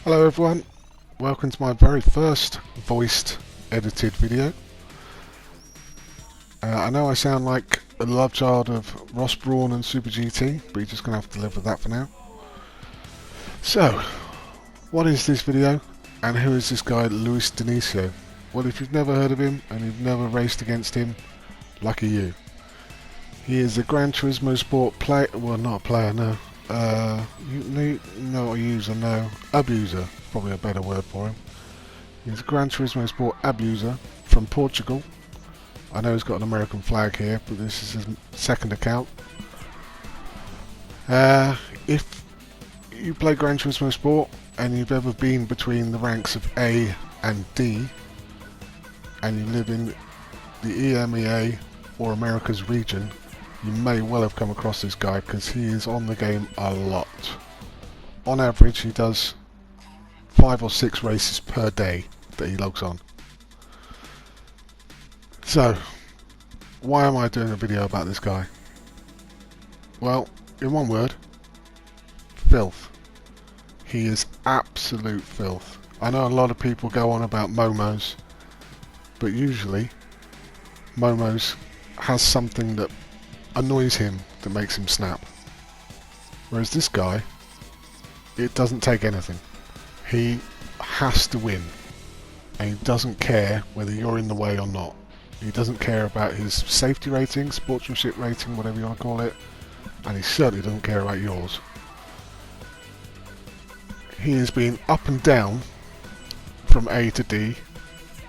Hello everyone, welcome to my very first voiced edited video. I know I sound like a love child of Ross Brawn and Super GT, but you're just going to have to live with that for now. So, what is this video and who is this guy Luis Dinisio? Well, if you've never heard of him and you've never raced against him, lucky you. He is a Gran Turismo Sport player, well not a player, no. Not a user, no. Abuser, probably a better word for him. He's a Gran Turismo Sport abuser from Portugal. I know he's got an American flag here, but this is his second account. If you play Gran Turismo Sport and you've ever been between the ranks of A and D, and you live in the EMEA or America's region, you may well have come across this guy because he is on the game a lot. On average, he does 5 or 6 races per day that he logs on. So, why am I doing a video about this guy? Well, in one word, filth. He is absolute filth. I know a lot of people go on about Momos, but usually Momos has something that annoys him that makes him snap. Whereas this guy, it doesn't take anything. He has to win, and he doesn't care whether you're in the way or not. He doesn't care about his safety rating, sportsmanship rating, whatever you want to call it, and he certainly doesn't care about yours. He has been up and down from A to D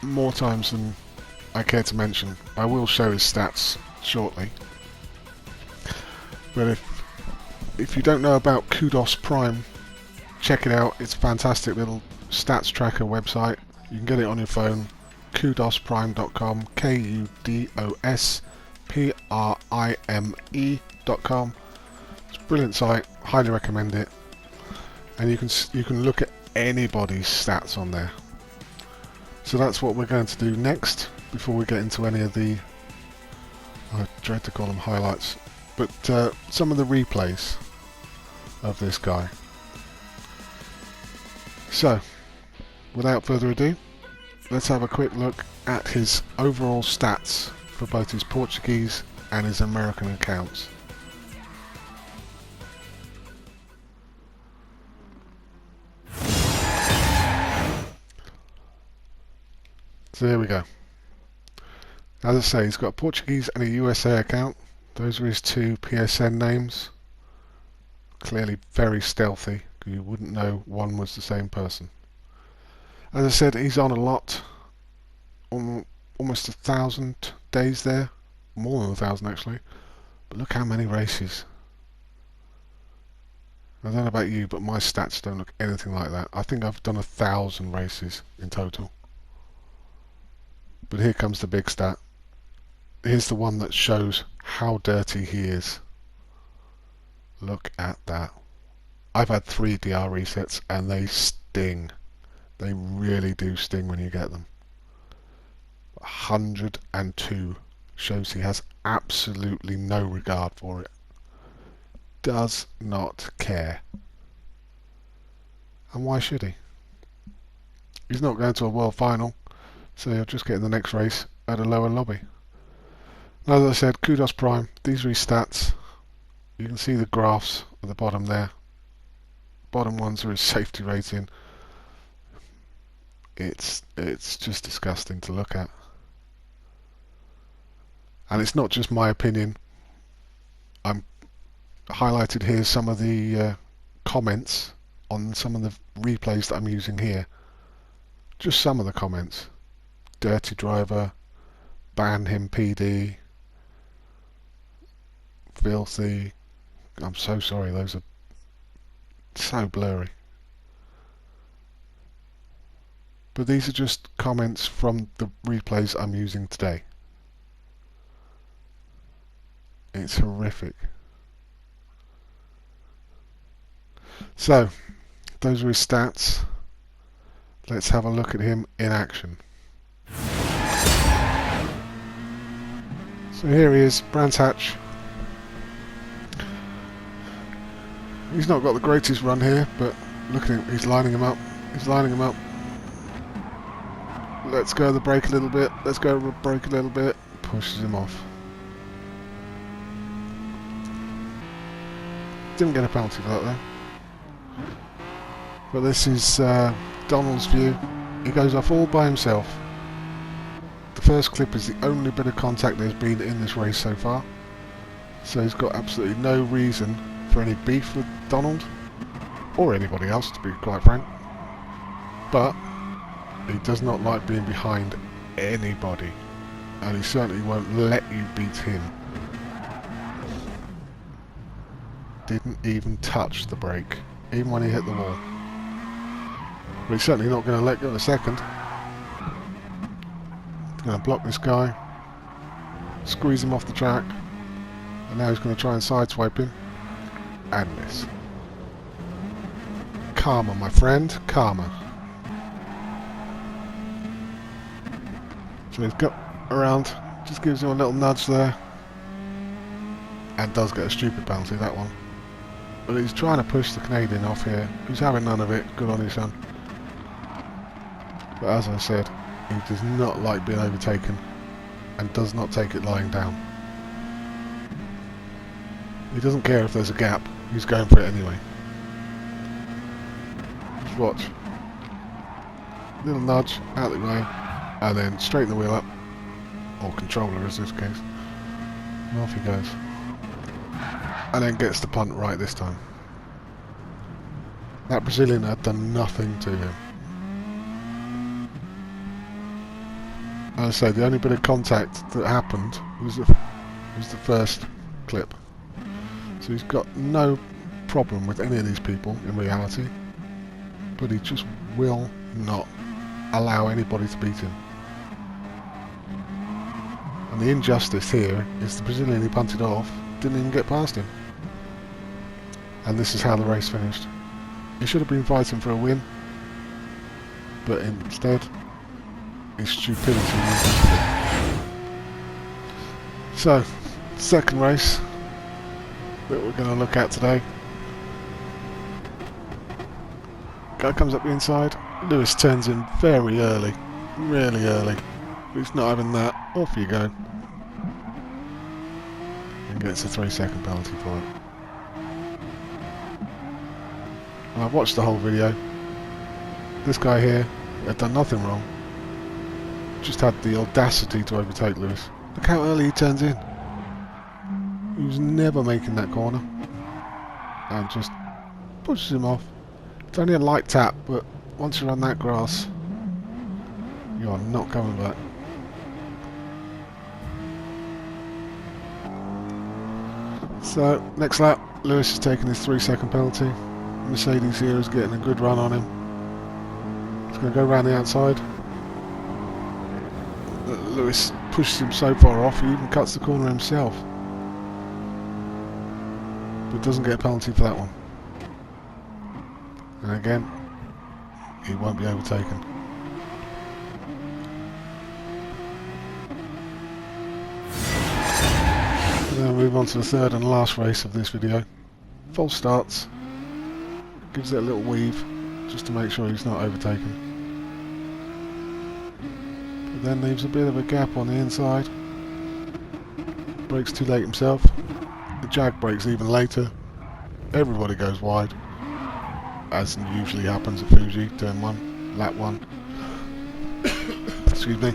more times than I care to mention. I will show his stats shortly. But if you don't know about Kudos Prime, check it out. It's a fantastic little stats tracker website. You can get it on your phone. Kudosprime.com, KUDOSPRIME.com. It's a brilliant site. Highly recommend it. And you can look at anybody's stats on there. So that's what we're going to do next before we get into any of the, I dread to call them highlights, but some of the replays of this guy. So, without further ado, let's have a quick look at his overall stats for both his Portuguese and his American accounts. So here we go. As I say, he's got a Portuguese and a USA account. Those are his two PSN names. Clearly very stealthy, you wouldn't know one was the same person. As I said, he's on a lot. Almost 1,000 days there. More than 1,000 actually. But look how many races. I don't know about you, but my stats don't look anything like that. I think I've done 1,000 races in total. But here comes the big stat. Here's the one that shows how dirty he is. Look at that. I've had 3 DR resets and they sting. They really do sting when you get them. 102 shows he has absolutely no regard for it. Does not care. And why should he? He's not going to a world final, so he'll just get in the next race at a lower lobby. As I said, Kudos Prime, these are his stats. You can see the graphs at the bottom there. Bottom ones are his safety rating. It's just disgusting to look at. And it's not just my opinion. I'm highlighted here some of the comments on some of the replays that I'm using here. Just some of the comments. Dirty driver, ban him PD, filthy. I'm so sorry, those are so blurry. But these are just comments from the replays I'm using today. It's horrific. So, those are his stats. Let's have a look at him in action. So here he is, Brands Hatch. He's not got the greatest run here, but look at him, he's lining him up. He's lining him up. Let's go the brake a little bit. Let's go the brake a little bit. Pushes him off. Didn't get a penalty for that though. But this is Donald's view. He goes off all by himself. The first clip is the only bit of contact there's been in this race so far. So he's got absolutely no reason for any beef with Donald. Or anybody else, to be quite frank. But he does not like being behind anybody. And he certainly won't let you beat him. Didn't even touch the brake, even when he hit the wall. But he's certainly not going to let go in a second. He's going to block this guy, squeeze him off the track, and now he's going to try and sideswipe him, and miss. Karma, my friend, karma. So he's got around, just gives him a little nudge there, and does get a stupid penalty, that one. But he's trying to push the Canadian off here, who's having none of it. Good on his son. But as I said, he does not like being overtaken and does not take it lying down. He doesn't care if there's a gap, he's going for it anyway. Just watch. Little nudge, out of the way, and then straighten the wheel up. Or controller as this case. And off he goes. And then gets the punt right this time. That Brazilian had done nothing to him. As I say, the only bit of contact that happened was the first clip. So he's got no problem with any of these people in reality, but he just will not allow anybody to beat him. And the injustice here is the Brazilian he punted off didn't even get past him. And this is how the race finished. He should have been fighting for a win, but instead his stupidity won. So, second race that we're going to look at today. Guy comes up the inside. Lewis turns in very early, really early. He's not having that. Off you go. And gets a 3-second penalty for it. And I've watched the whole video. This guy here had done nothing wrong. Just had the audacity to overtake Lewis. Look how early he turns in. He was never making that corner. And just pushes him off. It's only a light tap, but once you're on that grass, you are not coming back. So, next lap, Lewis is taking his 3-second penalty. Mercedes here is getting a good run on him. He's going to go around the outside. Lewis pushes him so far off, he even cuts the corner himself. But doesn't get a penalty for that one. And again, he won't be overtaken. And then we'll move on to the third and last race of this video. False starts. Gives it a little weave, just to make sure he's not overtaken. But then leaves a bit of a gap on the inside. Brakes too late himself. The Jag brakes even later. Everybody goes wide, as usually happens at Fuji, turn 1, lap 1. Excuse me.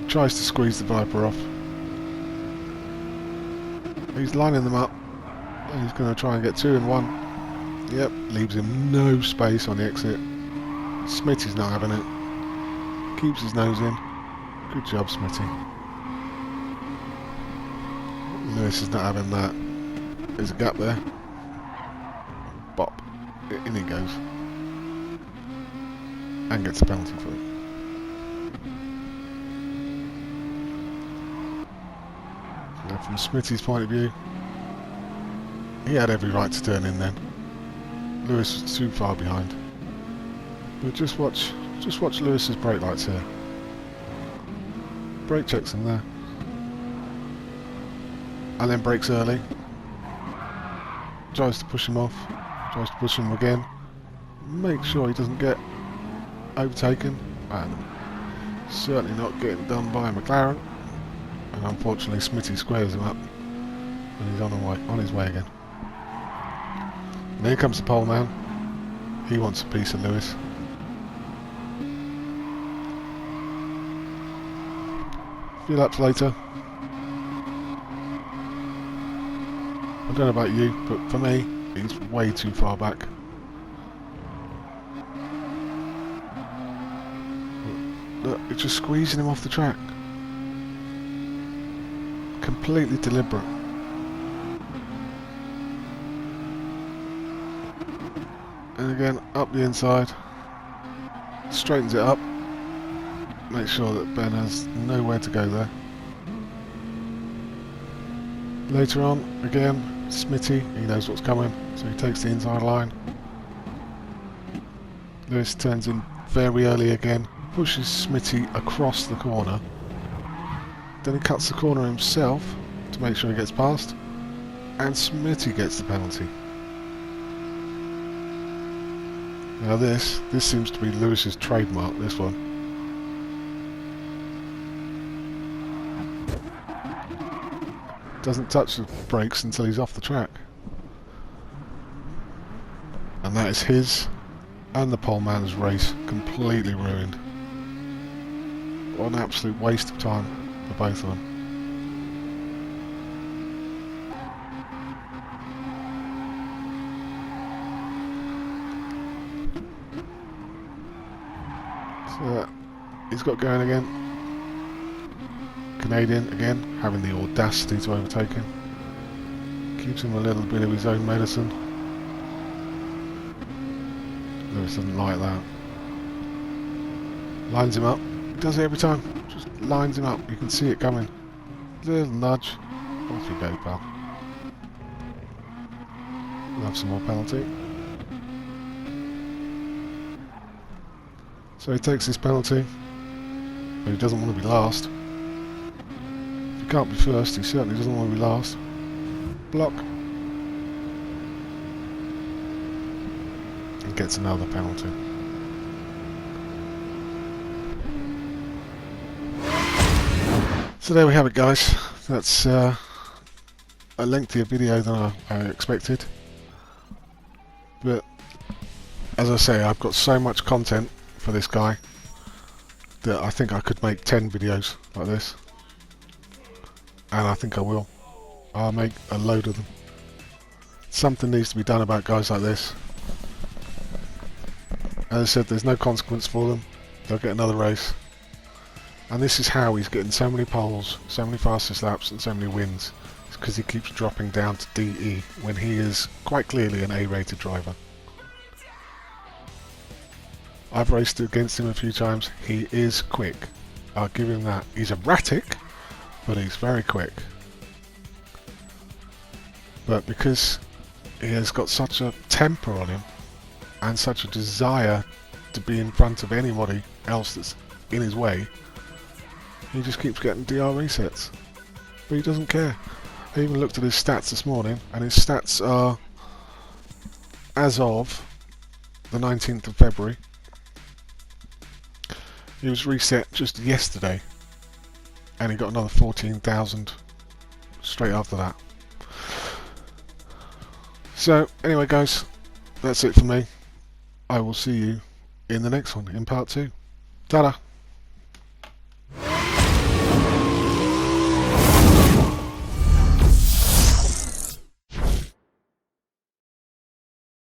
He tries to squeeze the Viper off. He's lining them up. He's going to try and get 2 in 1. Yep, leaves him no space on the exit. Smitty's not having it. Keeps his nose in. Good job, Smitty. Lewis is not having that. There's a gap there. Bop. In he goes. And gets a penalty for it. So from Smitty's point of view, he had every right to turn in then. Lewis was too far behind. But just watch Lewis's brake lights here. Brake checks him there. And then brakes early. Tries to push him off. Tries to push him again. make sure he doesn't get overtaken, and certainly not getting done by a McLaren. And unfortunately Smitty squares him up and he's on his way again. And here comes the pole man. He wants a piece of Lewis. A few laps later. I don't know about you, but for me, he's way too far back. Look, it's just squeezing him off the track. Completely deliberate. And again, up the inside. Straightens it up. Make sure that Ben has nowhere to go there. Later on, again, Smitty, he knows what's coming, so he takes the inside line. Lewis turns in very early again, pushes Smitty across the corner. Then he cuts the corner himself to make sure he gets past, and Smitty gets the penalty. Now this seems to be Lewis's trademark, this one. Doesn't touch the brakes until he's off the track. And that is his and the pole man's race completely ruined. What an absolute waste of time for both of them. So he's got going again. Canadian again, having the audacity to overtake him. Keeps him a little bit of his own medicine. Lewis doesn't like that. Lines him up. He does it every time. Just lines him up. You can see it coming. Little nudge. Off you go, pal. We'll have some more penalty. So he takes his penalty, but he doesn't want to be last. If he can't be first, he certainly doesn't want to be last. Block. And gets another penalty. So there we have it, guys. That's a lengthier video than I expected. But as I say, I've got so much content for this guy that I think I could make 10 videos like this, and I think I will. I'll make a load of them. Something needs to be done about guys like this. As I said, there's no consequence for them. They'll get another race, and this is how he's getting so many poles, so many fastest laps and so many wins. It's because he keeps dropping down to DE when he is quite clearly an A-rated driver. I've raced against him a few times. He is quick. I'll give him that. He's erratic, but he's very quick. But because he has got such a temper on him and such a desire to be in front of anybody else that's in his way, he just keeps getting DR resets. But he doesn't care. I even looked at his stats this morning, and his stats are as of the 19th of February. He was reset just yesterday, and he got another 14,000 straight after that. So anyway, guys, that's it for me. I will see you in the next one, in part 2. Ta-da!